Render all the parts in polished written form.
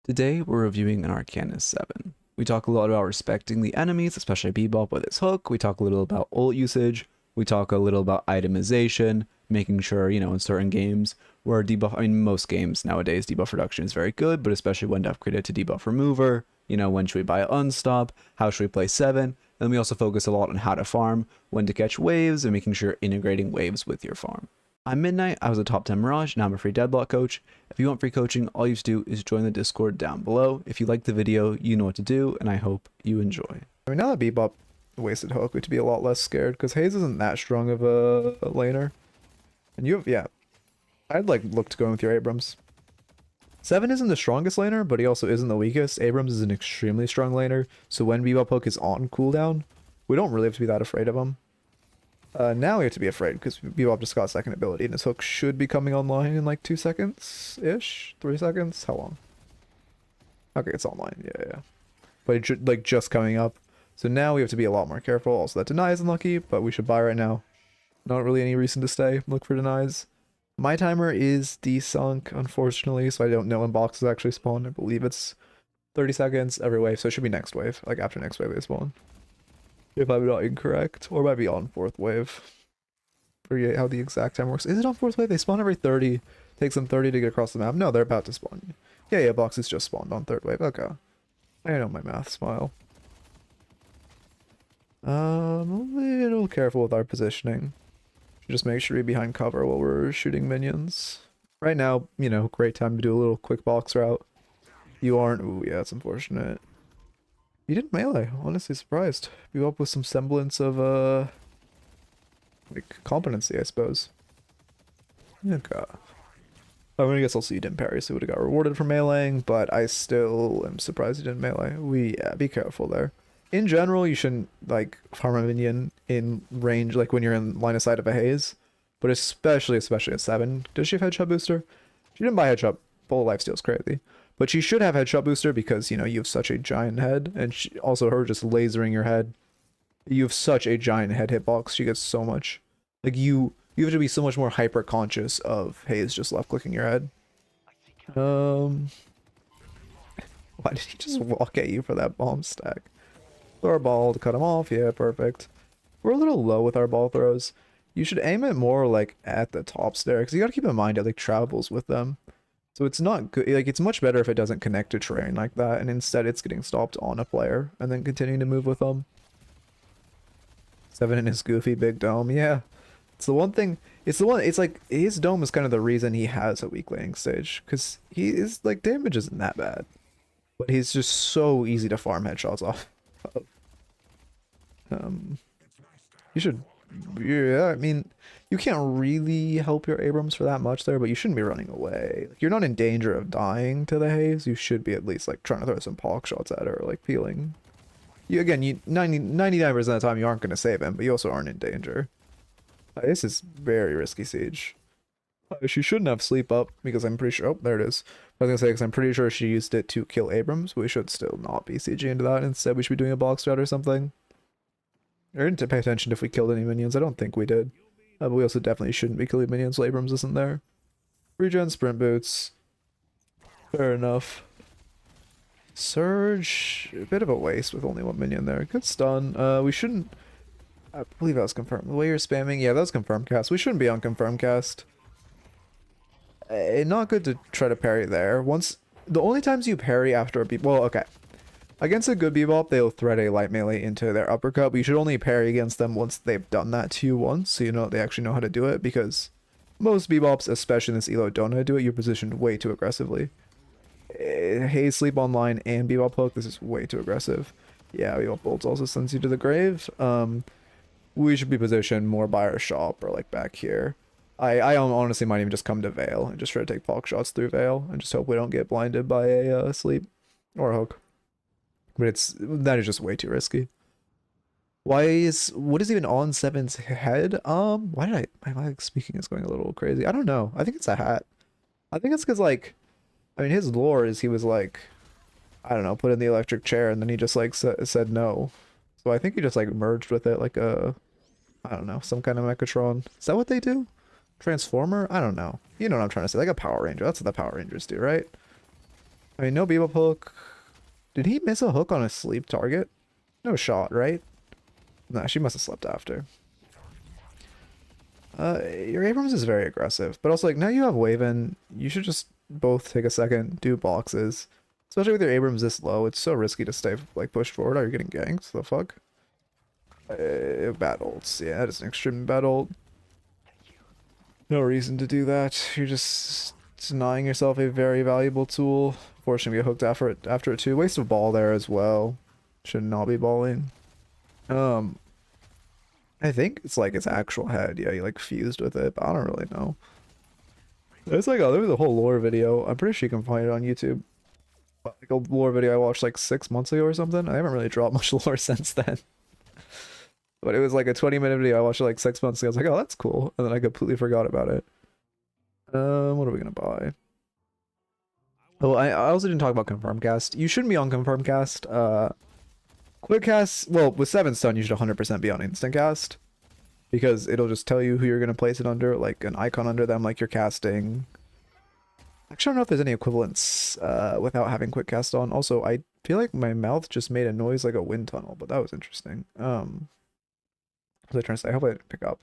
Today, we're reviewing an Arcanist 7. We talk a lot about respecting the enemies, especially Bebop with his hook. We talk a little about ult usage. We talk a little about itemization, making sure, in certain games where most games nowadays, debuff reduction is very good, but especially when to upgrade it to debuff remover. When should we buy unstop? How should we play 7? And we also focus a lot on how to farm, when to catch waves, and making sure you're integrating waves with your farm. I'm Midnight, I was a top 10 Mirage, now I'm a free Deadlock coach. If you want free coaching, all you have to do is join the Discord down below. If you like the video, you know what to do, and I hope you enjoy. I mean, now that Bebop wasted hook, we have to be a lot less scared, because Haze isn't that strong of a laner. And you have, yeah, I'd look to going with your Abrams. 7 isn't the strongest laner, but he also isn't the weakest. Abrams is an extremely strong laner, so when Bebop hook is on cooldown, we don't really have to be that afraid of him. Now we have to be afraid because Bebop just got second ability and his hook should be coming online in like 2 seconds-ish? 3 seconds? How long? Okay, it's online. Yeah. But it's just coming up. So now we have to be a lot more careful. Also, that deny is unlucky, but we should buy right now. Not really any reason to stay. Look for denies. My timer is desunk, unfortunately, so I don't know when boxes actually spawn. I believe it's 30 seconds every wave, so it should be next wave. Like after next wave they spawn. If I'm not incorrect. Or it might be on 4th wave. Forget how the exact time works. Is it on 4th wave? They spawn every 30. Takes them 30 to get across the map. No, they're about to spawn. Yeah, boxes just spawned on 3rd wave. Okay. I know my math, smile. A little careful with our positioning. Just make sure we're behind cover while we're shooting minions. Right now, great time to do a little quick box route. You aren't. Ooh, yeah, it's unfortunate. You didn't melee, honestly surprised. You up with some semblance of competency, I suppose. Okay. I mean, I guess also you didn't parry, so you would have got rewarded for meleeing, but I still am surprised you didn't melee. Yeah, be careful there. In general, you shouldn't farm a minion in range, when you're in line of sight of a haze, but especially at 7. Does she have headshot booster? She didn't buy headshot. Full lifesteal is crazy. But she should have headshot booster because, you have such a giant head. And also her just lasering your head. You have such a giant head hitbox. She gets so much. You have to be so much more hyper conscious of Haze just left clicking your head. Why did he just walk at you for that bomb stack? Throw our ball to cut him off. Yeah, perfect. We're a little low with our ball throws. You should aim it more at the top stair because you got to keep in mind it travels with them. So it's not good. It's much better if it doesn't connect to terrain like that, and instead it's getting stopped on a player and then continuing to move with them. 7 in his goofy big dome. Yeah, it's the one thing. It's his dome is kind of the reason he has a weak laning stage, because his damage isn't that bad, but he's just so easy to farm headshots off of. You should. Yeah, I mean, you can't really help your Abrams for that much there, but you shouldn't be running away. You're not in danger of dying to the haze. You should be at least trying to throw some pock shots at her, or peeling. You 99% of the time you aren't going to save him, but you also aren't in danger. This is very risky siege. She shouldn't have sleep up because I'm pretty sure. Oh, there it is. I was gonna say because I'm pretty sure she used it to kill Abrams. We should still not be sieging into that. Instead, we should be doing a box route or something. I didn't pay attention if we killed any minions. I don't think we did. But we also definitely shouldn't be killing minions while Abrams isn't there. Regen sprint boots. Fair enough. Surge. A bit of a waste with only 1 minion there. Good stun. We shouldn't... I believe that was confirmed. The way you're spamming... Yeah, that was confirmed cast. We shouldn't be on confirmed cast. Not good to try to parry there. The only times you parry after a beat... Well, okay. Against a good Bebop, they'll thread a light melee into their uppercut, but you should only parry against them once they've done that to you once, so they actually know how to do it, because most Bebops, especially in this elo, don't know how to do it. You're positioned way too aggressively. Haze sleep online and Bebop hook, this is way too aggressive. Yeah, Bebop bolts also sends you to the grave. We should be positioned more by our shop or back here. I honestly might even just come to Veil and just try to take pock shots through Veil and just hope we don't get blinded by a sleep or a hook. But that is just way too risky. What is even on 7's head? Why did my speaking is going a little crazy. I don't know. I think it's a hat. I think it's because I mean, his lore is he was I don't know, put in the electric chair and then he just said no. So I think he just merged with it I don't know, some kind of Mechatron. Is that what they do? Transformer? I don't know. You know what I'm trying to say. Like a Power Ranger. That's what the Power Rangers do, right? I mean, no Bebop hook. Did he miss a hook on a sleep target? No shot, right? Nah, she must have slept after. Your Abrams is very aggressive, but also like now you have Waven, you should just both take a second, do boxes. Especially with your Abrams this low, it's so risky to stay like pushed forward. Are you getting ganked? The fuck? Bad ults. Yeah, that is an extremely bad ult. No reason to do that. You're just denying yourself a very valuable tool. Fortunately, get hooked after it too. Waste of ball there as well. Should not be balling. I think it's like its actual head. Yeah, he like fused with it, but I don't really know. It's like, oh, there was a whole lore video. I'm pretty sure you can find it on YouTube. Like a lore video I watched like 6 months ago or something. I haven't really dropped much lore since then. But it was like a 20-minute video. I watched it like 6 months ago. I was like, oh, that's cool. And then I completely forgot about it. What are we gonna buy? Oh, I also didn't talk about confirm cast. You shouldn't be on confirm cast. Quick cast, well, with 7 stun, you should 100% be on instant cast. Because it'll just tell you who you're going to place it under, like an icon under them, like you're casting. Actually, I don't know if there's any equivalents without having quick cast on. Also, I feel like my mouth just made a noise like a wind tunnel, but that was interesting. What was I trying to say? I hope I didn't pick up.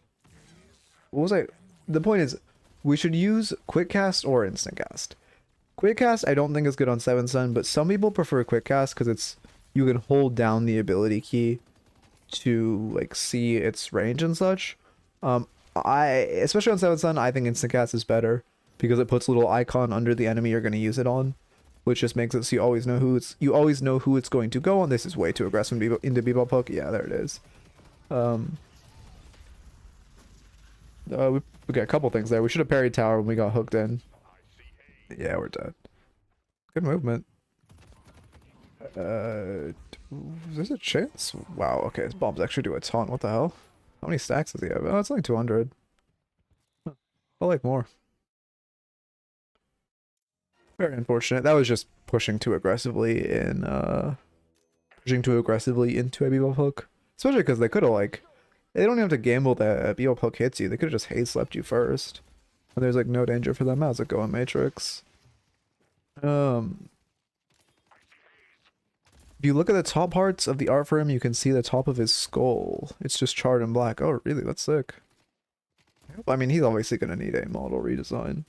What was I? The point is, we should use quick cast or instant cast. Quick cast, I don't think is good on 7 stun, but some people prefer quick cast because it's you can hold down the ability key to like see its range and such. Especially on 7 stun, I think instant cast is better because it puts a little icon under the enemy you're going to use it on, which just makes it so you always know who it's going to go on. This is way too aggressive into Bebop hook. Yeah, there it is. We got a couple things there. We should have parried tower when we got hooked in. Yeah, we're dead. Good movement. There's a chance? Wow, okay, his bombs actually do a ton. What the hell? How many stacks does he have? Oh, it's only 200. Huh. I like more. Very unfortunate. That was just pushing too aggressively into a Bebop hook. Especially because they could have like they don't even have to gamble that Bebop hook hits you. They could have just haze slept you first. And there's like no danger for them. How's it going, Matrix? If you look at the top parts of the art for him, you can see the top of his skull. It's just charred in black. Oh, really? That's sick. I mean, he's obviously going to need a model redesign.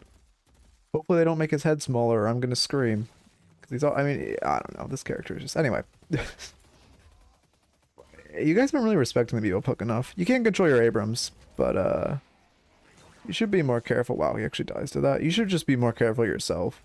Hopefully they don't make his head smaller or I'm going to scream. Because he's all, I mean, I don't know. This character is just... Anyway. You guys aren't really respecting the Bebop hook enough. You can't control your Abrams, but you should be more careful. Wow, he actually dies to that. You should just be more careful yourself.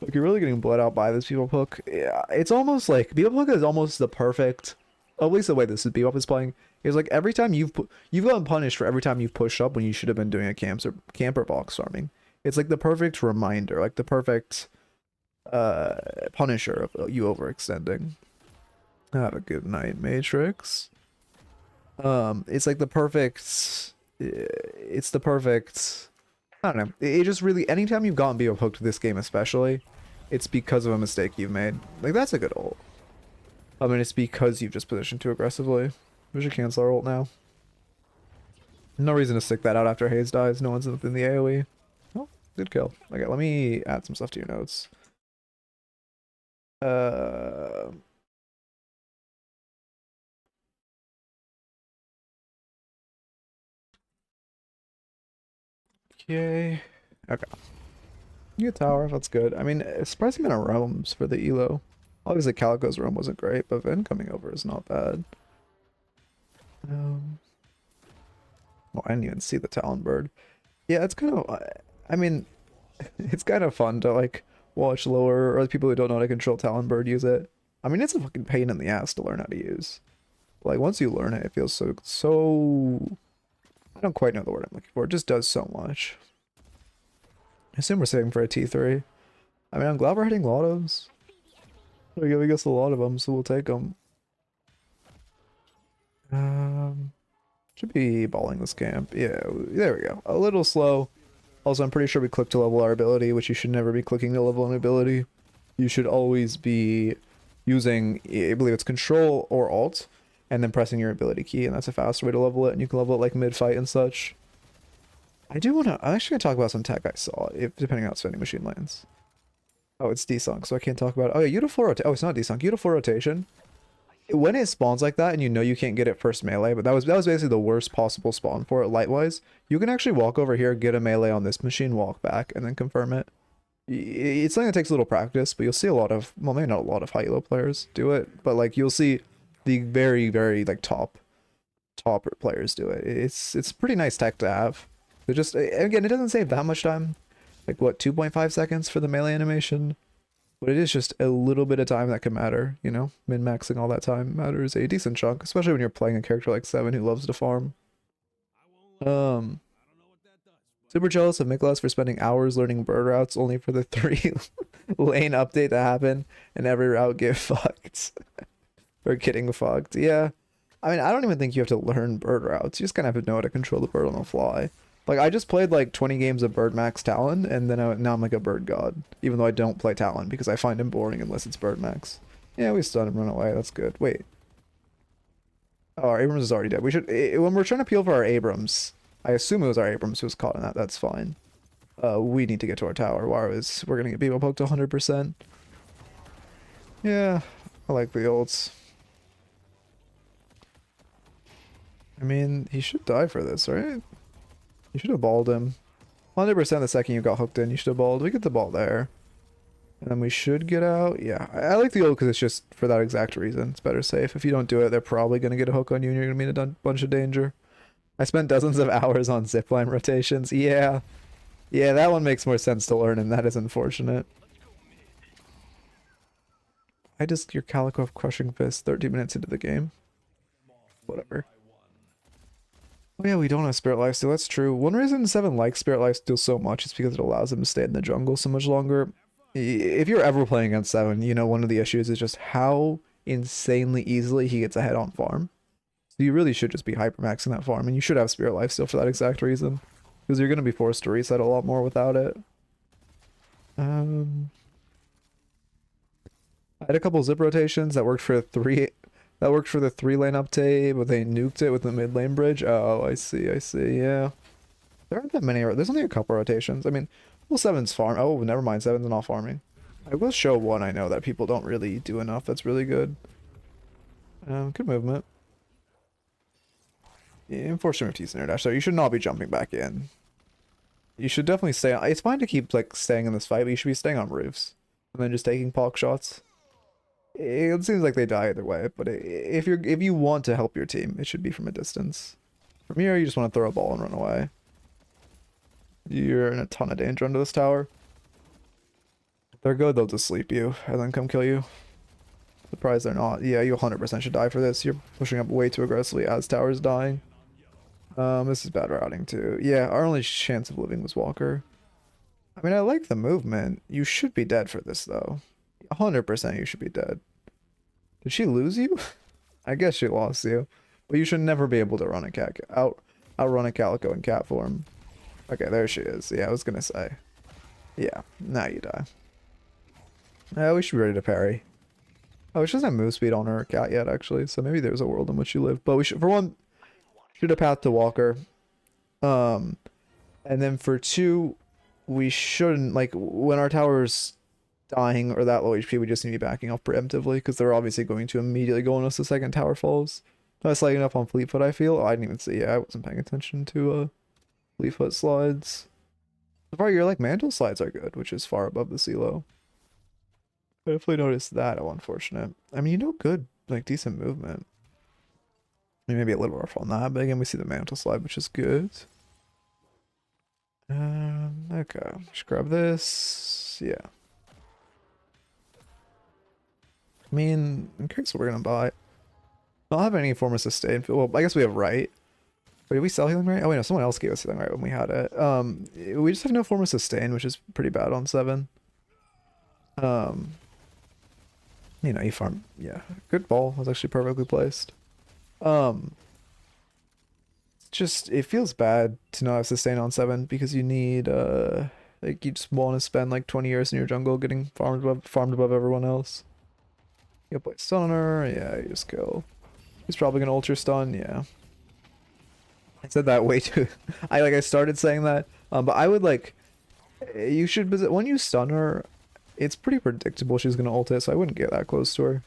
Like, you're really getting bled out by this Bebop hook. Yeah, it's almost like Bebop hook is almost the perfect, at least the way this Bebop is playing, is like every time you've gotten punished for every time you've pushed up when you should have been doing a camper box farming. It's like the perfect reminder, like the perfect punisher of you overextending. Have a good night, Matrix. It's like the perfect. It's the perfect. I don't know. It just really, anytime you've gotten Bebop hooked to this game especially, it's because of a mistake you've made. Like, that's a good ult. I mean, it's because you've just positioned too aggressively. We should cancel our ult now. No reason to stick that out after Haze dies. No one's within the AoE. Oh, good kill. Okay, let me add some stuff to your notes. Okay. Okay. You get tower, that's good. I mean, surprising amount of realms for the elo. Obviously, Calico's realm wasn't great, but Vin coming over is not bad. Well, I didn't even see the Talon Bird. Yeah, it's kind of... I mean, it's kind of fun to, like, watch lower, or people who don't know how to control Talon Bird use it. I mean, it's a fucking pain in the ass to learn how to use. Like, once you learn it, it feels so... I don't quite know the word I'm looking for. It just does so much. I assume we're saving for a T3. I mean, I'm glad we're hitting Lottos. They're giving us a lot of them, so we'll take them. Should be balling this camp. Yeah, there we go. A little slow. Also, I'm pretty sure we click to level our ability, which you should never be clicking to level an ability. You should always be using, I believe it's Control or Alt, and then pressing your ability key, and that's a faster way to level it, and you can level it like mid-fight and such. I'm actually going to talk about some tech I saw, depending on how Spending Machine lands. Oh, it's desunk, so I can't talk about it. Oh yeah, Beautiful rotation. Oh, it's not desunk. Beautiful rotation. When it spawns like that and you know you can't get it first melee, but that was basically the worst possible spawn for it light-wise. You can actually walk over here, get a melee on this machine, walk back, and then confirm it. It's something that takes a little practice, but you'll see a lot of, well, maybe not a lot of high elo players do it, but like you'll see the very, very like top players do it. It's pretty nice tech to have. It just, again, it doesn't save that much time. Like what, 2.5 seconds for the melee animation? But it is just a little bit of time that can matter, you know? Min-maxing all that time matters a decent chunk, especially when you're playing a character like Seven who loves to farm. Super jealous of Miklas for spending hours learning bird routes only for the 3 lane update to happen and every route get fucked. Or getting fucked. Yeah. I mean, I don't even think you have to learn bird routes. You just kind of have to know how to control the bird on the fly. Like, I just played like 20 games of Bird Max Talon, and then now I'm like a bird god. Even though I don't play Talon, because I find him boring unless it's Bird Max. Yeah, we stun him, run away. That's good. Wait. Oh, our Abrams is already dead. We should, when we're trying to peel for our Abrams, I assume it was our Abrams who was caught in that. That's fine. We need to get to our tower. We're gonna get people poked 100%. Yeah, I like the ults. I mean, he should die for this, right? You should have balled him. 100% the second you got hooked in, you should have balled. We get the ball there. And then we should get out. Yeah, I like the ult because it's just for that exact reason. It's better safe. If you don't do it, they're probably going to get a hook on you and you're going to be in a bunch of danger. I spent dozens of hours on zipline rotations. Yeah. Yeah, that one makes more sense to learn, and that is unfortunate. Your Calico of Crushing Fist 13 minutes into the game. Whatever. Oh yeah, we don't have Spirit Lifesteal, that's true. One reason 7 likes Spirit Lifesteal so much is because it allows them to stay in the jungle so much longer. If you're ever playing against 7, you know one of the issues is just how insanely easily he gets ahead on farm. So you really should just be hypermaxing that farm, and you should have Spirit Lifesteal for that exact reason. Because you're going to be forced to reset a lot more without it. I had a couple zip rotations that worked for 3... That worked for the 3-lane uptake, but they nuked it with the mid-lane bridge. Oh, I see, yeah. There aren't that many, there's only a couple rotations. I mean, well, 7's farm. Oh, never mind, 7's not farming. I will show one I know that people don't really do enough that's really good. Good movement. Yeah, unfortunate FT Snare Dash, so you should not be jumping back in. You should definitely stay on, it's fine to keep, like, staying in this fight, but you should be staying on roofs. And then just taking pock shots. It seems like they die either way, but if you want to help your team, it should be from a distance. From here, you just want to throw a ball and run away. You're in a ton of danger under this tower. If they're good, they'll just sleep you and then come kill you. Surprised they're not. Yeah, you 100% should die for this. You're pushing up way too aggressively as tower's dying. This is bad routing too. Yeah, our only chance of living was Walker. I mean, I like the movement. You should be dead for this though. 100% you should be dead. Did she lose you? I guess she lost you. But you should never be able to run a outrun a Calico in cat form. Okay, there she is. Yeah, I was gonna say. Yeah, now you die. We should be ready to parry. Oh, she doesn't have move speed on her cat yet, actually. So maybe there's a world in which you live. But we should, for one, shoot a path to Walker. And then for 2, we shouldn't, like, when our tower's dying or that low HP, we just need to be backing off preemptively, because they're obviously going to immediately go on us the second tower falls. Not sliding up on Fleetfoot, I feel. Oh, I didn't even see. Yeah, I wasn't paying attention to Fleetfoot slides. So far, your like mantle slides are good, which is far above the CeeLo. I definitely noticed that. Oh, unfortunate. I mean, good, like decent movement. I mean, maybe a little rough on that, but again, we see the mantle slide, which is good. Okay, just grab this. Yeah. I mean, I'm curious what we're gonna buy. I don't have any form of sustain. Well, I guess we have right. Wait, did we sell healing right? Oh wait, no, someone else gave us healing right when we had it. We just have no form of sustain, which is pretty bad on 7. You know, you farm. Yeah, good ball. Was actually perfectly placed. Just it feels bad to not have sustain on 7 because you need like you just want to spend like 20 years in your jungle getting farmed above everyone else. You'll play stunner, yeah, you just kill. He's probably gonna ultra stun, yeah. I said that way too. I started saying that, but I would like, you should visit when you stun her. it's pretty predictable she's gonna ult it, so I wouldn't get that close to her.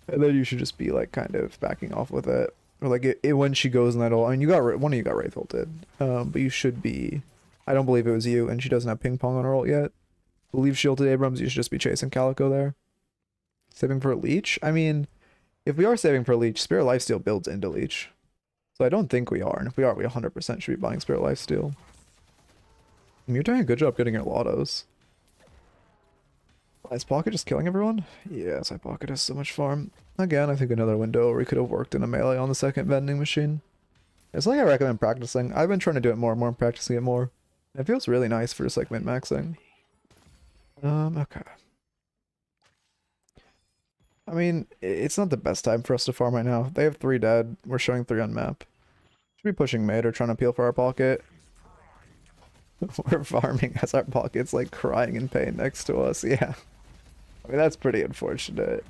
And then you should just be like kind of backing off with it. Or like when she goes in that ult, I mean, you got one of you got Wraith ulted, but you should be. I don't believe it was you, and she doesn't have ping pong on her ult yet. I believe she ulted Abrams. You should just be chasing Calico there. Saving for a leech. I mean, if we are saving for a leech, Spirit Lifesteal builds into leech, so I don't think we are. And if we are, we 100% should be buying Spirit Lifesteal. And you're doing a good job getting your lottos. Is Pocket just killing everyone? Yes, Pocket has so much farm. Again, I think another window where we could have worked in a melee on the second vending machine. It's like I recommend practicing. I've been trying to do it more and more, practicing it more. It feels really nice for just like min-maxing. Okay. I mean, it's not the best time for us to farm right now. They have 3 dead. We're showing 3 on map. Should be pushing mid or trying to peel for our Pocket. We're farming as our Pocket's like crying in pain next to us. Yeah. I mean, that's pretty unfortunate.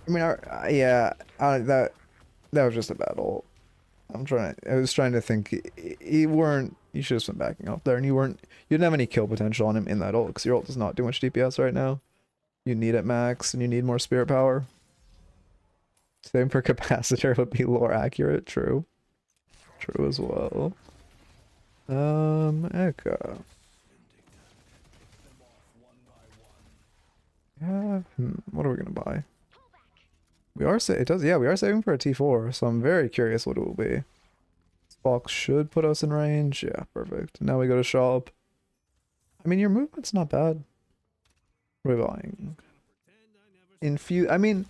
I mean, that was just a bad ult. I was trying to think. You should have been backing up there, and you didn't have any kill potential on him in that ult, because your ult does not do much DPS right now. You need it max, and you need more spirit power. Same for capacitor would be lore accurate. True. True as well. Echo. Yeah, what are we gonna buy? We are we are saving for a T4, so I'm very curious what it will be. This box should put us in range. Yeah, perfect. Now we go to shop. I mean, your movement's not bad. What are we buying? I mean,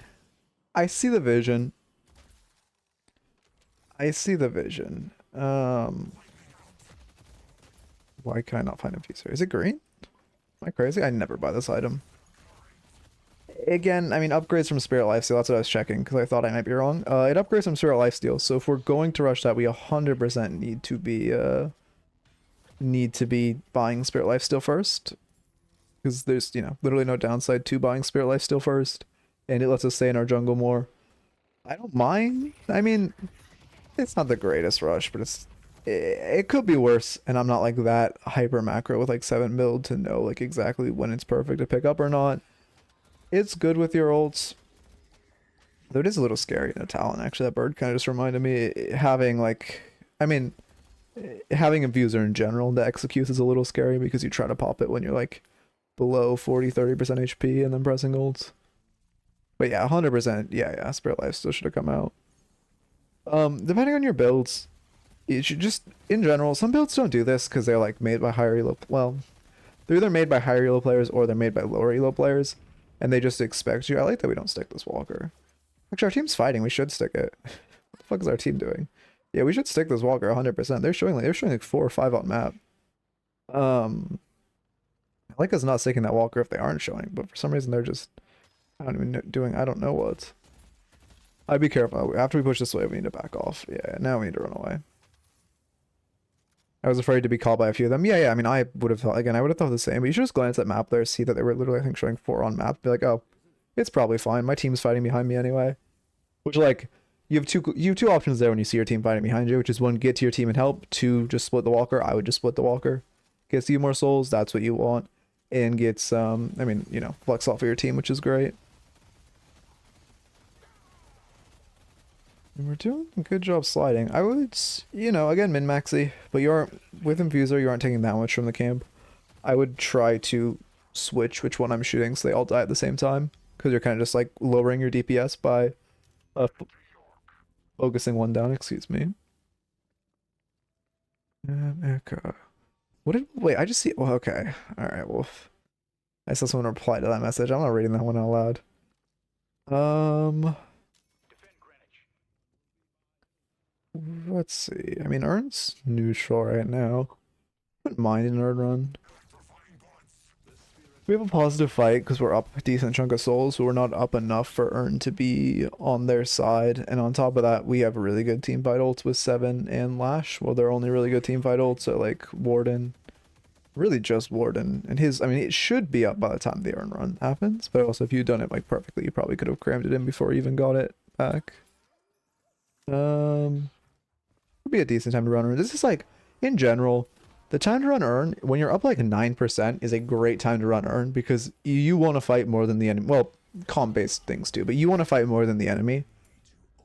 I see the vision. Why can I not find Infuser? Is it green? Am I crazy? I never buy this item. Again, I mean, upgrades from Spirit Lifesteal, that's what I was checking, because I thought I might be wrong. It upgrades from Spirit Lifesteal, so if we're going to rush that, we 100% need to be buying Spirit Lifesteal first. Because there's, literally no downside to buying Spirit Lifesteal first, and it lets us stay in our jungle more. I don't mind. I mean, it's not the greatest rush, but it could be worse, and I'm not like that hyper macro with like 7 build to know like exactly when it's perfect to pick up or not. It's good with your ults. Though it is a little scary in a talent, actually. That bird kind of just reminded me having having Infuser in general that executes is a little scary because you try to pop it when you're like below 40-30% HP and then pressing ults. But yeah, 100%. Yeah, Spirit Life still should have come out. Depending on your builds, you should just, in general, some builds don't do this because they're like made by higher elo. Well, they're either made by higher elo players or they're made by lower elo players, and they just expect you. I like that we don't stick this Walker. Actually, our team's fighting. We should stick it. What the fuck is our team doing? Yeah, we should stick this Walker 100%. They're showing like 4 or 5 on map. I like us not sticking that Walker if they aren't showing, but for some reason they're just, I don't know what. I'd be careful. After we push this way, we need to back off. Yeah, now we need to run away. I was afraid to be called by a few of them. Yeah, I mean, I would have thought the same, but you should just glance at map there, see that they were literally, I think, showing 4 on map, be like, oh, it's probably fine. My team's fighting behind me anyway. Which, like, you have two options there when you see your team fighting behind you, which is 1, get to your team and help, 2, just split the Walker. I would just split the Walker. Gets you more souls, that's what you want. And gets, flex off of your team, which is great. And we're doing a good job sliding. I would, again, min-maxy, but with Infuser, you aren't taking that much from the camp. I would try to switch which one I'm shooting so they all die at the same time, because you're kind of just, like, lowering your DPS by focusing one down, excuse me. Echo. Wait, I just see, well, okay. Alright, well, I saw someone reply to that message. I'm not reading that one out loud. Let's see. I mean, Urn's neutral right now. Wouldn't mind an Urn run. We have a positive fight because we're up a decent chunk of souls, but we're not up enough for Urn to be on their side. And on top of that, we have really good team fight ults with 7 and Lash. Well, they're only really good team fight ults are like Warden. Really just Warden. And it should be up by the time the Urn run happens. But also, if you'd done it like perfectly, you probably could have crammed it in before you even got it back. Would be a decent time to run. This is like, in general, The time to run Earn, when you're up like 9%, is a great time to run Earn because you want to fight more than the enemy. Well, comp-based things too, but you want to fight more than the enemy.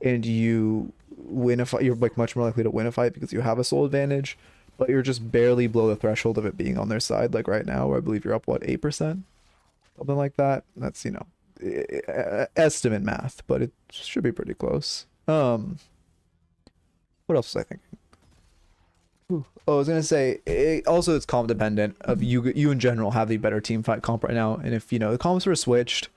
And you win a fight. You're like much more likely to win a fight because you have a soul advantage, but you're just barely below the threshold of it being on their side. Like right now, where I believe you're up, what, 8%? Something like that. That's, you know, estimate math, but it should be pretty close. What else was I thinking? Ooh. Oh, I was gonna say also it's comp dependent. Of you in general have the better team fight comp right now, and if you know the comps were switched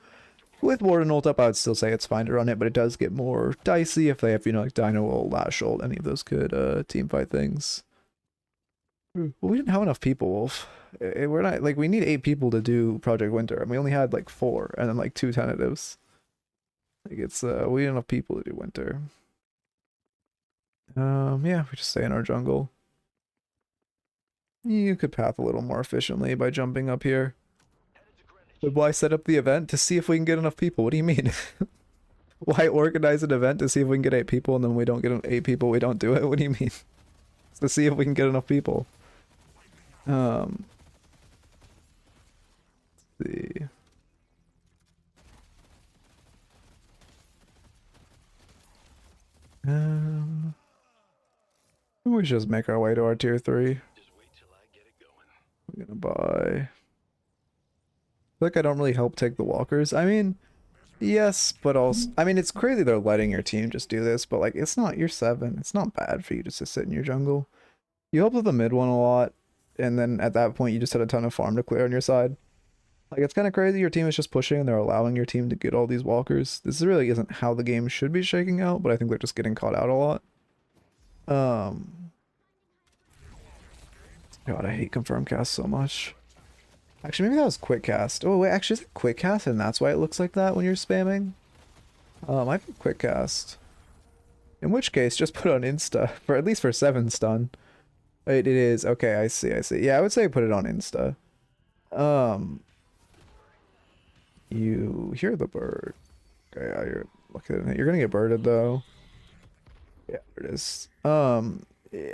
with Warden ult up, I would still say it's fine to run it, but it does get more dicey if they have, you know, like Dino ult, Lash ult, any of those good team fight things. Well, we didn't have enough people, Wolf. We're not like we need 8 people to do Project Winter, and we only had like 4, and then like 2 tentatives. Like it's we need enough people to do Winter. Yeah, we just stay in our jungle. You could path a little more efficiently by jumping up here. But why set up the event? To see if we can get enough people. What do you mean? Why organize an event to see if we can get 8 people and then we don't get 8 people, we don't do it? What do you mean? It's to see if we can get enough people. Let's see. We should just make our way to our tier 3. We're gonna buy. I feel like I don't really help take the walkers. I mean, yes, but also, I mean, it's crazy they're letting your team just do this, but like, it's not, you're 7. It's not bad for you just to sit in your jungle. You help with the mid one a lot, and then at that point, you just had a ton of farm to clear on your side. Like, it's kind of crazy your team is just pushing and they're allowing your team to get all these walkers. This really isn't how the game should be shaking out, but I think they're just getting caught out a lot. God, I hate confirm cast so much. Actually, maybe that was quick cast. Oh wait, actually, is it quick cast, and that's why it looks like that when you're spamming? Might be quick cast. In which case, just put on Insta for at least for 7 stun. It is okay. I see. I see. Yeah, I would say put it on Insta. You hear the bird. Okay, yeah, you're looking at it. You're gonna get birded though. Yeah, there it is.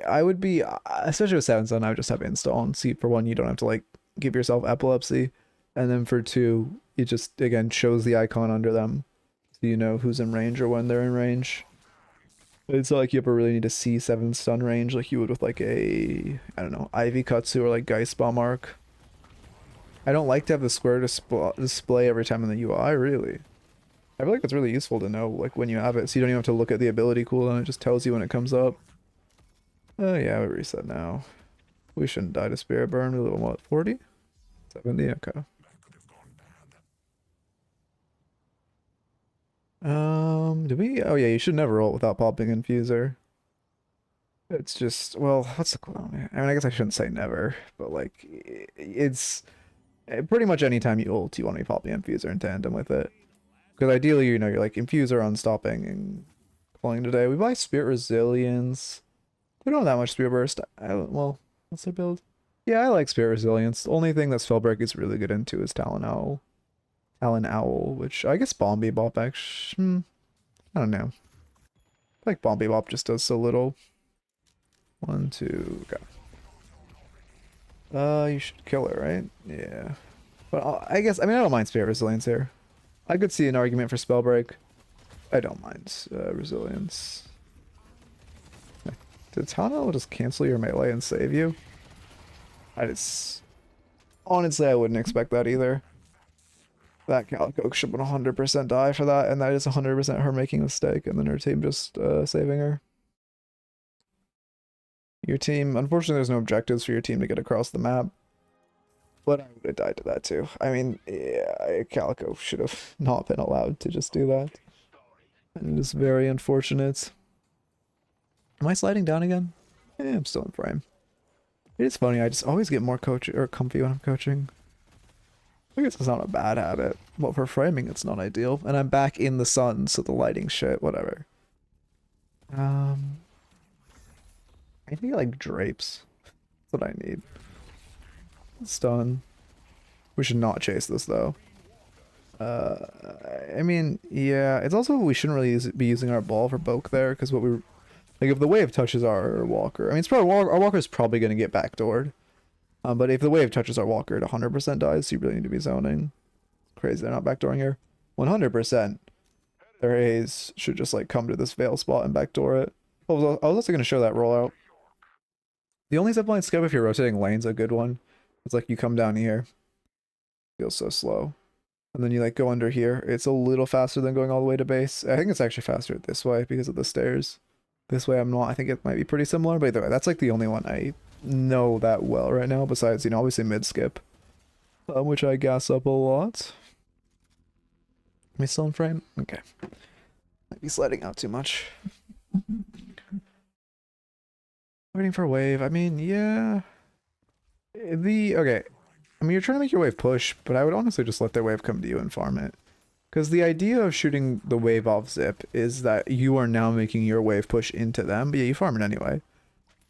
I would be, especially with 7 stun, I would just have Insta on. See, for 1, you don't have to like give yourself epilepsy, and then for 2, it just again shows the icon under them, so you know who's in range or when they're in range. It's not like you ever really need to see 7 stun range like you would with like a, I don't know, Ivy Katsu or like Geist Bomb Arc. I don't like to have the square display every time in the UI, really. I feel like it's really useful to know like when you have it, so you don't even have to look at the ability cooldown, it just tells you when it comes up. Oh yeah, we reset now. We shouldn't die to Spirit Burn. We live on what, 40? 70? Okay. Do we? Oh yeah, you should never ult without popping Infuser. It's just, well, what's the clone? I mean, I guess I shouldn't say never, but like, it's pretty much any time you ult, you want to be popping Infuser in tandem with it. Because ideally, you know, you're like Infuser on stopping and calling today. We buy Spirit Resilience. We don't have that much Spirit Burst. Well, what's their build? Yeah, I like Spirit Resilience. The only thing that Spellbreak is really good into is Talon Owl. Talon Owl, which I guess Bomb Bebop actually. I don't know. I like Bomb Bebop just does so little. 1, 2, go. You should kill it, right? Yeah. But I guess, I mean, I don't mind Spirit Resilience here. I could see an argument for Spellbreak. I don't mind Resilience. Did Tana just cancel your melee and save you? Honestly, I wouldn't expect that either. That Calico should 100% die for that, and that is 100% her making a mistake, and then her team just saving her. Your team, unfortunately, there's no objectives for your team to get across the map. But I would have died to that too. I mean, yeah, Calico should have not been allowed to just do that. And it is very unfortunate. Am I sliding down again? Yeah, I'm still in frame. It is funny, I just always get more comfy when I'm coaching. I guess it's not a bad habit. Well, for framing, it's not ideal. And I'm back in the sun, so the lighting shit, whatever. I need like drapes. That's what I need. Stun. We should not chase this though. I mean, yeah, it's also we shouldn't really be using our ball for poke there, because what we like if the wave touches our walker, I mean, it's probably our walker is probably going to get backdoored, But if the wave touches our walker, it 100% dies, so you really need to be zoning. Crazy, they're not backdooring here. 100%. Their A's should just like come to this veil spot and backdoor it. I was also going to show that rollout. The only zipline skip if you're rotating lane's a good one. It's like you come down here. Feels so slow. And then you like go under here. It's a little faster than going all the way to base. I think it's actually faster this way because of the stairs. This way I'm not. I think it might be pretty similar, but either way, that's like the only one I know that well right now, besides, you know, obviously mid skip. Which I gas up a lot. Am I still in frame? Okay. Might be sliding out too much. Waiting for a wave. I mean, yeah. Okay. I mean, you're trying to make your wave push, but I would honestly just let their wave come to you and farm it. Because the idea of shooting the wave off zip is that you are now making your wave push into them, but yeah, you farm it anyway.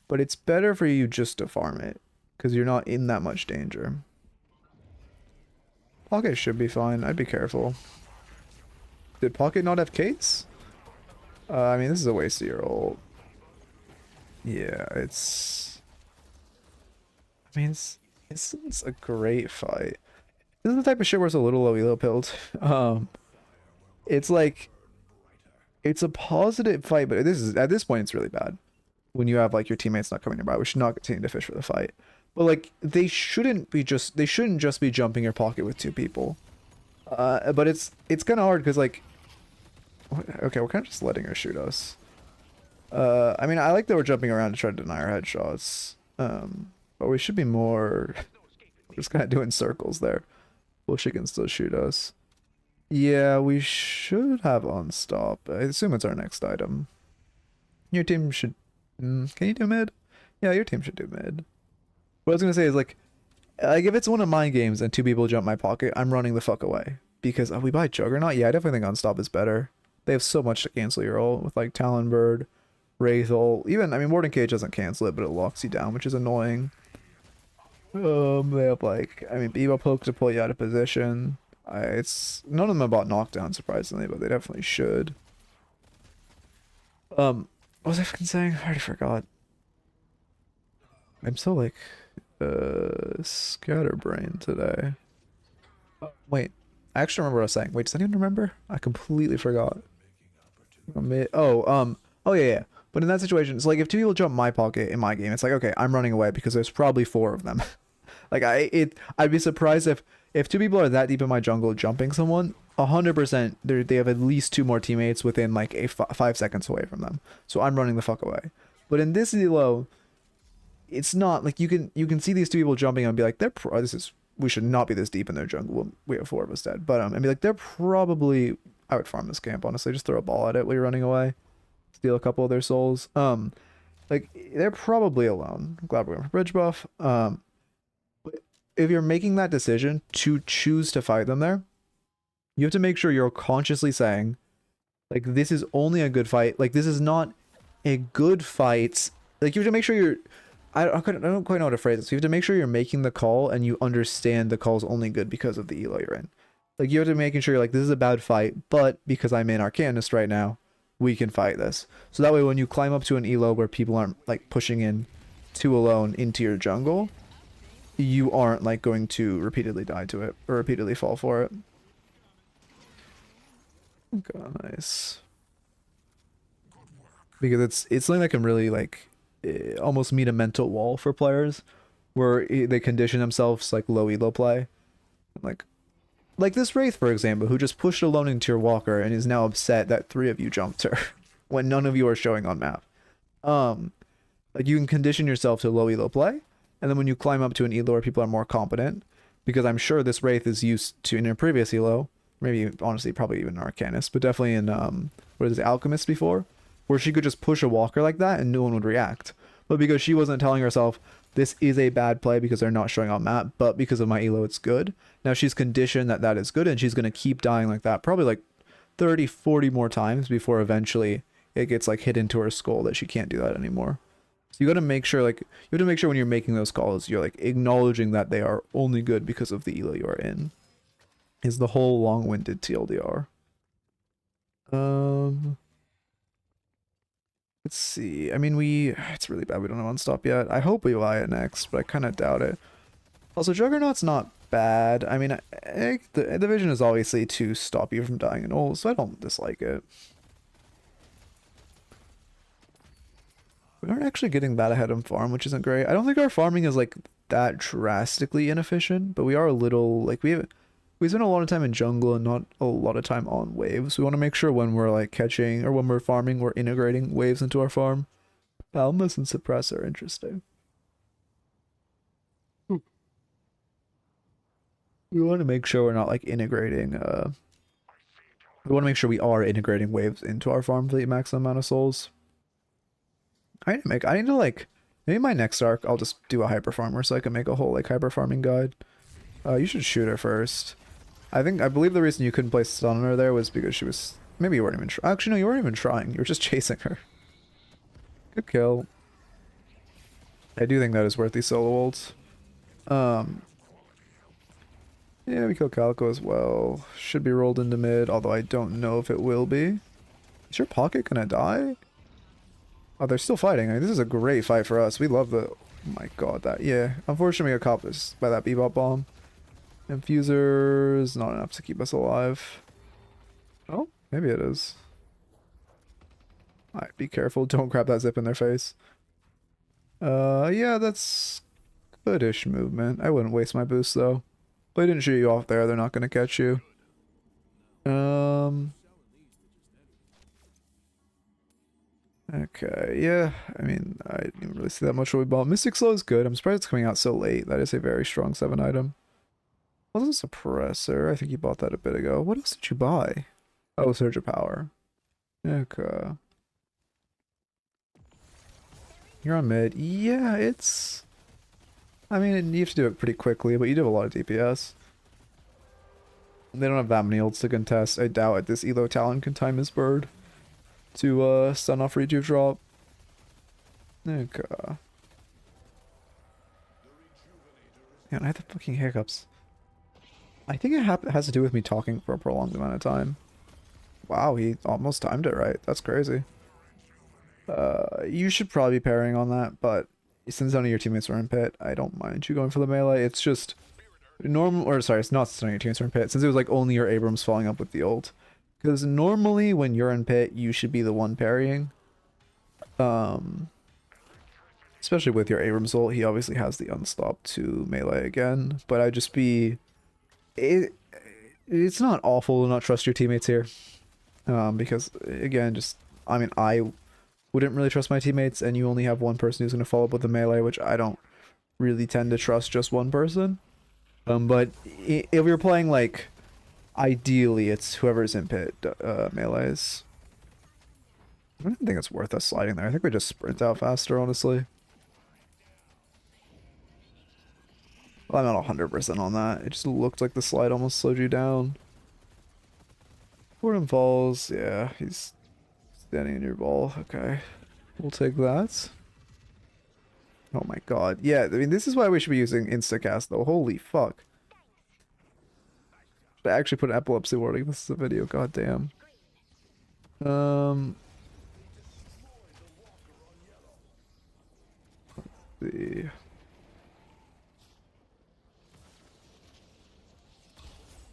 But it's better for you just to farm it, because you're not in that much danger. Pocket should be fine. I'd be careful. Did Pocket not have Kates? I mean, this is a waste of your ult. Yeah, it's... I mean, it's a great fight. This is the type of shit where it's a little low elo pilled. It's like... It's a positive fight, but this is at this point it's really bad. When you have like your teammates not coming nearby, we should not continue to fish for the fight. But like they shouldn't just be jumping your pocket with two people. But it's kind of hard because like, okay, we're kind of just letting her shoot us. I mean, I like that we're jumping around to try to deny our headshots. But we should be more just kind of doing circles there. Well, she can still shoot us. Yeah, we should have unstop. I assume it's our next item. Your team should... can you do mid? Yeah, your team should do mid. What I was going to say is, like if it's one of my games and two people jump my pocket, I'm running the fuck away. Because we buy Juggernaut? Yeah, I definitely think unstop is better. They have so much to cancel your ult with, like, Talonbird, Wraith ult. Even, I mean, Warden Cage doesn't cancel it, but it locks you down, which is annoying. They have, like, I mean, Bebo Poke to pull you out of position. It's none of them about knockdown, surprisingly, but they definitely should. What was I fucking saying? I already forgot. I'm so like scatterbrained today. Wait, I actually remember what I was saying. Wait, does anyone remember? I completely forgot. Oh yeah. But in that situation, it's like if two people jump my pocket in my game, it's like, okay, I'm running away because there's probably four of them. Like I'd be surprised if two people are that deep in my jungle jumping someone, 100% they have at least two more teammates within like 5 seconds away from them. So I'm running the fuck away. But in this elo, it's not like you can see these two people jumping and be like, we should not be this deep in their jungle. Well, we have four of us dead. But and be like, they're probably... I would farm this camp, honestly. Just throw a ball at it while you're running away. Steal a couple of their souls. Like, they're probably alone. I'm glad we're going for bridge buff. If you're making that decision to choose to fight them there, you have to make sure you're consciously saying, like, this is only a good fight. Like, this is not a good fight. Like, you have to make sure you're... I don't quite know how to phrase this. You have to make sure you're making the call and you understand the call's only good because of the elo you're in. Like, you have to be making sure you're like, this is a bad fight, but because I'm in Arcanist right now, we can fight this. So that way when you climb up to an elo where people aren't, like, pushing in two alone into your jungle, you aren't, like, going to repeatedly die to it or repeatedly fall for it. Okay, nice. Because it's something that can really, like, almost meet a mental wall for players where they condition themselves, like, low elo play. Like this Wraith, for example, who just pushed alone into your walker and is now upset that 3 of you jumped her when none of you are showing on map. Like, you can condition yourself to low elo play, and then when you climb up to an elo where people are more competent, because I'm sure this Wraith is used to in a previous elo, maybe honestly probably even Arcanist, but definitely in what is it, Alchemist before, where she could just push a walker like that and no one would react. But because she wasn't telling herself, this is a bad play because they're not showing on map, but because of my elo, it's good. Now she's conditioned that that is good, and she's going to keep dying like that, probably like 30, 40 more times before eventually it gets like hit into her skull that she can't do that anymore. So you got to make sure, like, you have to make sure when you're making those calls, you're like acknowledging that they are only good because of the elo you are in. Is the whole long-winded TLDR. Let's see. I mean, it's really bad we don't have unstop yet. I hope we buy it next, but I kind of doubt it. Also, Juggernaut's not bad. I mean, the vision is obviously to stop you from dying in ult, so I don't dislike it. We aren't actually getting that ahead in farm, which isn't great. I don't think our farming is like that drastically inefficient, but we are a little like we spend a lot of time in jungle and not a lot of time on waves. We want to make sure when we're like catching or when we're farming, we're integrating waves into our farm. Palmas and suppress are interesting. We want to make sure we're not like integrating we want to make sure we are integrating waves into our farm for the maximum amount of souls. I need to like maybe my next arc I'll just do a hyper farmer so I can make a whole like hyper farming guide. You should shoot her first. I believe the reason you couldn't place stun on her there was because she was maybe you weren't even actually no, you weren't even trying. You were just chasing her. Good kill. I do think that is worth these solo ults. Yeah, we kill Calico as well. Should be rolled into mid, although I don't know if it will be. Is your pocket gonna die? Oh, they're still fighting. I mean, this is a great fight for us. We love the... Oh my god, that... Yeah. Unfortunately, we got caught this by that Bebop bomb. Infuser is not enough to keep us alive. Oh, maybe it is. Alright, be careful. Don't grab that zip in their face. Yeah, that's goodish movement. I wouldn't waste my boost, though. If they didn't shoot you off there, they're not going to catch you. Okay, yeah. I mean, I didn't even really see that much what we bought. Mystic Slow is good. I'm surprised it's coming out so late. That is a very strong 7 item. What was a suppressor? I think you bought that a bit ago. What else did you buy? Oh, Surge of Power. Okay. You're on mid. Yeah, it's... I mean, you have to do it pretty quickly, but you do have a lot of DPS. They don't have that many ults to contest. I doubt this Elo Talon can time his bird to stun off Rejuve drop. Okay. Man, I have the fucking hiccups. I think it has to do with me talking for a prolonged amount of time. Wow, he almost timed it right. That's crazy. You should probably be parrying on that, but since none of your teammates are in pit, I don't mind you going for the melee. It's just normal, or sorry, it's not since none of your teammates are in pit, since it was like only your Abrams following up with the ult. Because normally when you're in pit, you should be the one parrying. Especially with your Abrams ult, he obviously has the unstop to melee again, but I'd just be... It's not awful to not trust your teammates here. Because, again, just... I mean, I wouldn't really trust my teammates, and you only have one person who's going to follow up with the melee, which I don't really tend to trust just one person. But if you're playing, like, ideally, it's whoever's in pit melees. I don't think it's worth us sliding there. I think we just sprint out faster, honestly. Well, I'm not 100% on that. It just looked like the slide almost slowed you down. Fordham falls. Yeah, he's standing in your ball. Okay. We'll take that. Oh my god. Yeah, I mean, this is why we should be using Instacast, though. Holy fuck. Should I actually put an epilepsy warning? This is a video. God damn. Let's see.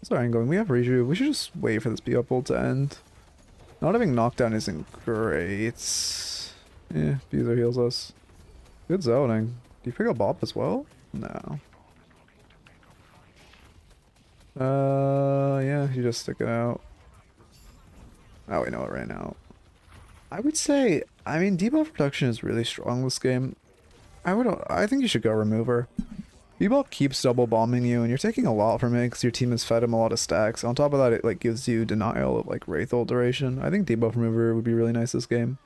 Sorry, I'm going. We have Rejuve. We should just wait for this B-up ult to end. Not having knockdown isn't great. Yeah, Fuser heals us. Good zoning. Do you pick up Bop as well? No. Yeah, you just stick it out. Oh, we know it ran out. I would say, I mean, debuff reduction is really strong this game. I think you should go Remover. Bebop keeps double bombing you, and you're taking a lot from it because your team has fed him a lot of stacks. On top of that, it like gives you denial of like Wraith ult duration. I think debuff remover would be really nice this game.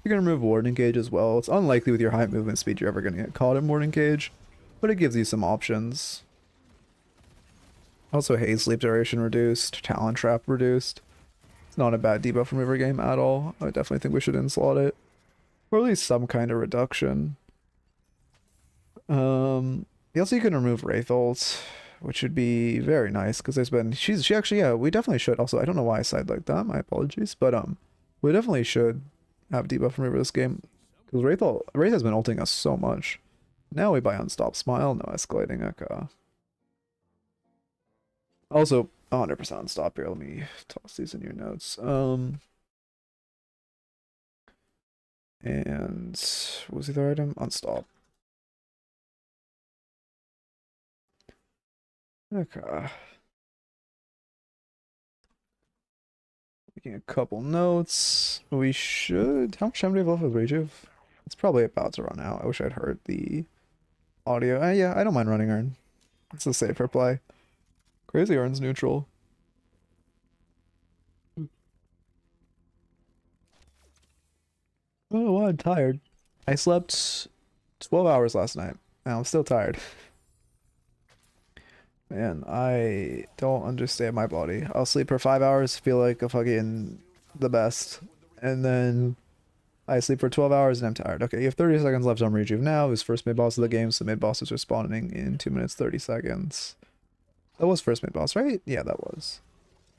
You're gonna remove Warden Cage as well. It's unlikely with your high movement speed you're ever gonna get caught in Warden Cage, but it gives you some options. Also, Haze Sleep duration reduced, Talon Trap reduced. It's not a bad debuff remover game at all. I definitely think we should inslot it, or at least some kind of reduction. Also, you can remove Wraith ult, which would be very nice because there's been she actually, yeah, we definitely should. Also, I don't know why I side like that. My apologies, but we definitely should have debuff remover this game because Wraith has been ulting us so much. Now we buy Unstop Smile, no escalating. Okay. Also, 100% stop here. Let me toss these in your notes. And what was the other item? Unstop. Okay. Making a couple notes. We should. How much time do we have left with Rejuve? It's probably about to run out. I wish I'd heard the audio. Yeah, I don't mind running Urn. It's a safer play. Crazy Urn's neutral. Oh, I'm tired. I slept 12 hours last night. Now I'm still tired. Man, I don't understand my body. I'll sleep for 5 hours, feel like a fucking the best. And then I sleep for 12 hours and I'm tired. Okay, you have 30 seconds left on Rejuve now. It's first mid boss of the game, so mid bosses are spawning in 2 minutes 30 seconds. That was first mid boss, right? Yeah, that was.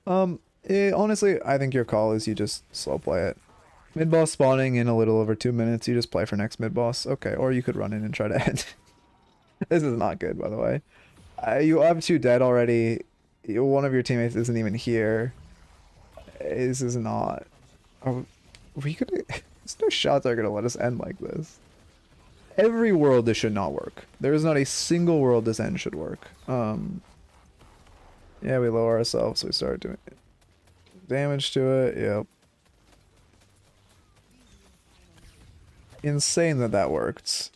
Honestly, I think your call is you just slow play it. Mid boss spawning in a little over 2 minutes. You just play for next mid boss. Okay, or you could run in and try to end. This is not good, by the way. You have 2 dead already. One of your teammates isn't even here. This is not. Are we gonna? There's no shots that are gonna let us end like this. Every world this should not work. There is not a single world this end should work. Yeah, we lower ourselves, so we start doing damage to it. Yep. Insane that that worked.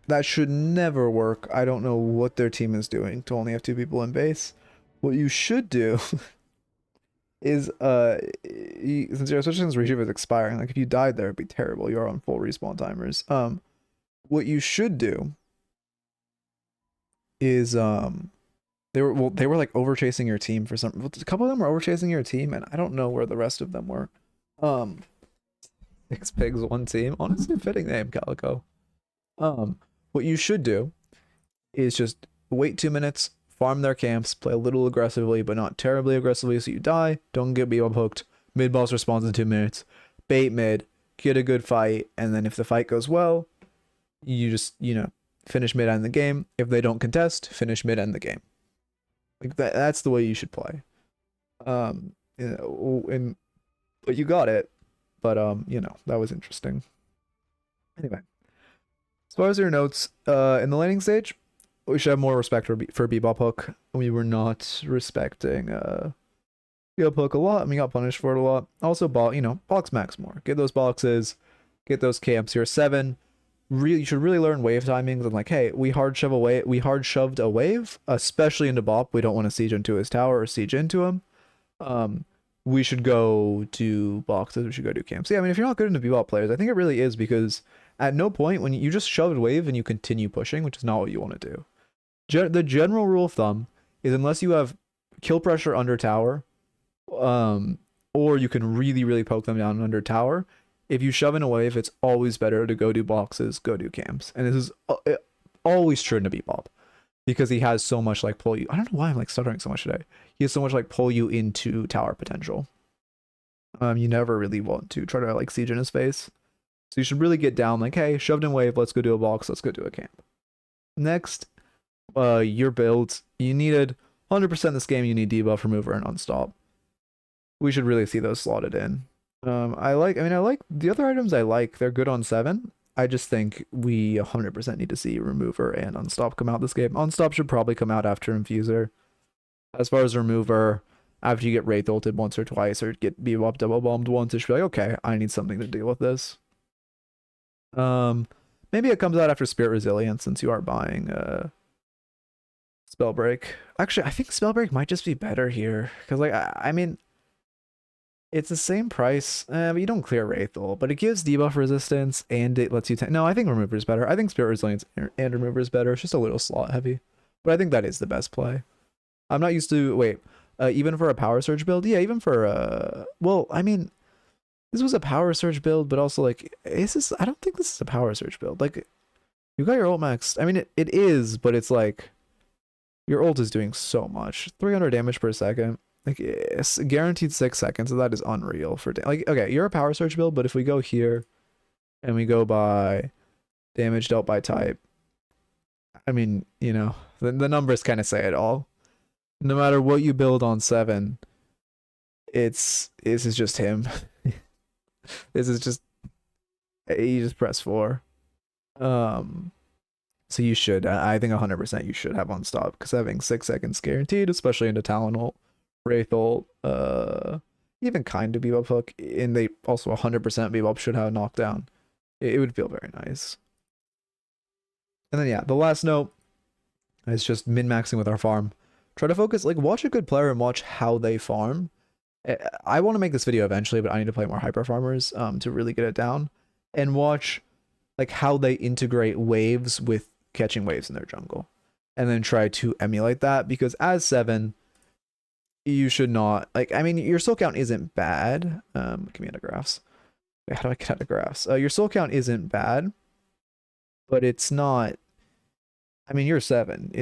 That should never work. I don't know what their team is doing to only have 2 people in base. What you should do is since your especially since Rejuve is expiring, like if you died there it'd be terrible. You're on full respawn timers. What you should do is they were like over chasing your team for some. A couple of them were over chasing your team, and I don't know where the rest of them were. 6 pigs, 1 team. Honestly, fitting name, Calico. What you should do is just wait 2 minutes, farm their camps, play a little aggressively, but not terribly aggressively, so you die. Don't get B-Bob hooked. Mid boss responds in 2 minutes. Bait mid, get a good fight, and then if the fight goes well, you just finish mid end the game. If they don't contest, finish mid end the game. Like that's the way you should play. But you got it. But that was interesting. Anyway, as far as your notes, in the laning stage, we should have more respect for Bebop Hook. We were not respecting Bebop Hook a lot, and we got punished for it a lot. Also, box max more. Get those boxes, get those camps. You're 7. You should really learn wave timings and hey, we hard shoved a wave, especially into Bop. We don't want to siege into his tower or siege into him. We should go to boxes. We should go do camps. Yeah, I mean, if you're not good into Bebop players, I think it really is because at no point when you just shoved wave and you continue pushing, which is not what you want to do. The general rule of thumb is unless you have kill pressure under tower, or you can really, really poke them down under tower, if you shove in a wave, it's always better to go do boxes, go do camps. And this is always true to Bebop because he has so much pull you. I don't know why I'm stuttering so much today. He has so much pull you into tower potential. You never really want to try to siege in his face. So you should really get down hey, shoved in wave, let's go do a box, let's go do a camp. Next, your builds. You needed 100% this game, you need debuff, remover, and unstop. We should really see those slotted in. I like the other items they're good on 7. I just think we 100% need to see remover and unstop come out this game. Unstop should probably come out after infuser. As far as remover, after you get wraith ulted once or twice or get bebop double bombed once, it should be okay, I need something to deal with this. Maybe it comes out after spirit resilience since you are buying spell break. Actually, I think spell break might just be better here because I mean it's the same price, but you don't clear wraith ult, but it gives debuff resistance and it lets you no, I think remover is better. I think spirit resilience and remover is better. It's just a little slot heavy, but I think that is the best play. I'm not used to even for a power surge build. Yeah, even for well, I mean, this was a power surge build, but also is this? I don't think this is a power surge build. You got your ult max. I mean, it is, but it's your ult is doing so much. 300 damage per second. It's guaranteed 6 seconds. So that is unreal for okay, you're a power surge build, but if we go here and we go by damage dealt by type, I mean, the numbers kind of say it all. No matter what you build on 7, this is just him. This is just, you just press 4. So you should, I think 100% you should have Unstop, because having 6 seconds guaranteed, especially into Talon ult, Wraith ult, even kind of Bebop hook, and they also 100% Bebop should have a knockdown. It would feel very nice. And then yeah, the last note is just min-maxing with our farm. Try to focus, like, watch a good player and watch how they farm. I want to make this video eventually, but I need to play more hyper farmers to really get it down. And watch like how they integrate waves with catching waves in their jungle. And then try to emulate that, because as 7, you should not, like, I mean, your soul count isn't bad. Give me out of graphs. Wait, how do I get out of graphs? Your soul count isn't bad, but it's not, I mean, you're 7.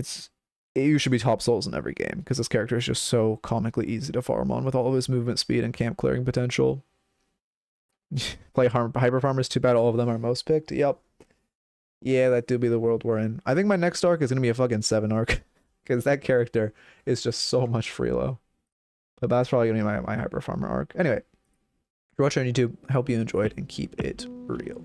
You should be top souls in every game, because this character is just so comically easy to farm on with all of his movement speed and camp clearing potential. Play hyper farmers, too bad all of them are most picked. Yep. Yeah, that do be the world we're in. I think my next arc is going to be a fucking 7 arc, because that character is just so much freelo. But that's probably going to be my hyper farmer arc. Anyway, if you're watching on YouTube, I hope you enjoyed, and keep it real.